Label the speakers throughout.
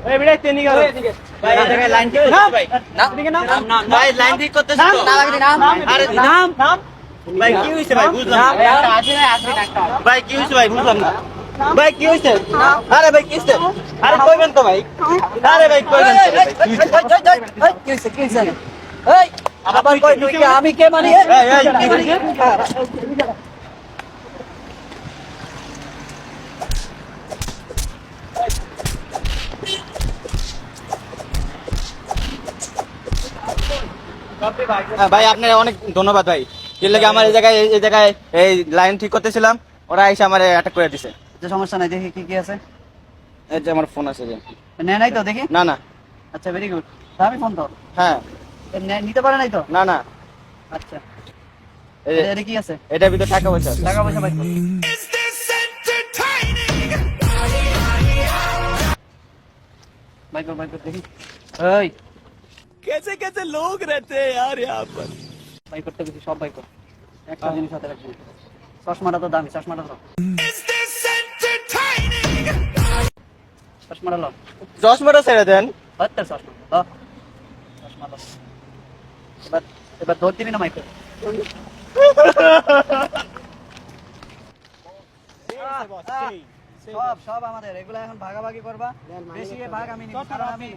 Speaker 1: এই বিড়াই তেনি গেল ভাই এই জায়গায় লাইন ঠিক করতে ভাই না ভাই লাইন ঠিক করতে তো না লাগে নাম আরে নাম ভাই কি হইছে ভাই বুঝলাম না ভাই কি হইছে ভাই বুঝলাম না ভাই কি হইছে আরে ভাই কি হইছে আরে কইবেন তো ভাই আরে ভাই কইবেন
Speaker 2: কি হইছে এই আবার কই তুই কি আমি কে মানি
Speaker 1: ভাই আপনার অনেক ধন্যবাদ ভাই এর লাগে আমার এই জায়গায় এই লাইন ঠিক করতেছিলাম ওরা এসে আমার অ্যাটাক করে দিছে
Speaker 2: সমস্যা নাই দেখি কি কি আছে
Speaker 1: এই যে আমার ফোন আছে যে
Speaker 2: নেয় নাই তো দেখি
Speaker 1: না না
Speaker 2: আচ্ছা ভেরি গুড আমি ফোন তো
Speaker 1: হ্যাঁ
Speaker 2: নিতে পারে নাই তো
Speaker 1: না না
Speaker 2: আচ্ছা
Speaker 1: এই
Speaker 2: এটা কি আছে
Speaker 1: এটার ভিতরে টাকা পয়সা আছে
Speaker 2: টাকা পয়সা পাই বাইক দেখি এই
Speaker 1: कैसे कैसे लोग रहते हैं यार यहाँ पर
Speaker 2: বাইক করতে গেছি সব বাইক একটা জিনিস হাতে রাখবি চশমাটা তো দামি চশমাটা তো চশমাটা লো
Speaker 1: চশমাটা ছেড়ে দেন
Speaker 2: হত্যার চশমা চশমা লো এবার দৌড় দিবি না মাইক সব আমাদের এগুলো এখন ভাগাভাগি করবা বেশি ভাগ আমি নিব কারণ আমি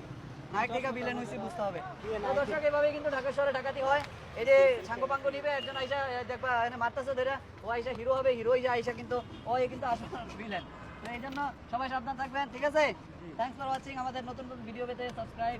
Speaker 2: নাইট থেকে বিলেন হইছি বুঝতে হবে দর্শক এভাবে কিন্তু ঢাকা শহরে ডাকাতি হয় এই যে সাঙ্গপাঙ্গ নিবে একজন আইসা দেখবা এখানে মারতেছে ধরে ও আইসা হিরো হবে হিরো হইয়া আইসা কিন্তু ও কিন্তু আসল বিলেন তো এই জন্য সবাই সাবধান থাকবেন ঠিক আছে থ্যাঙ্কস ফর ওয়াচিং আমাদের নতুন নতুন ভিডিও পেতে সাবস্ক্রাইব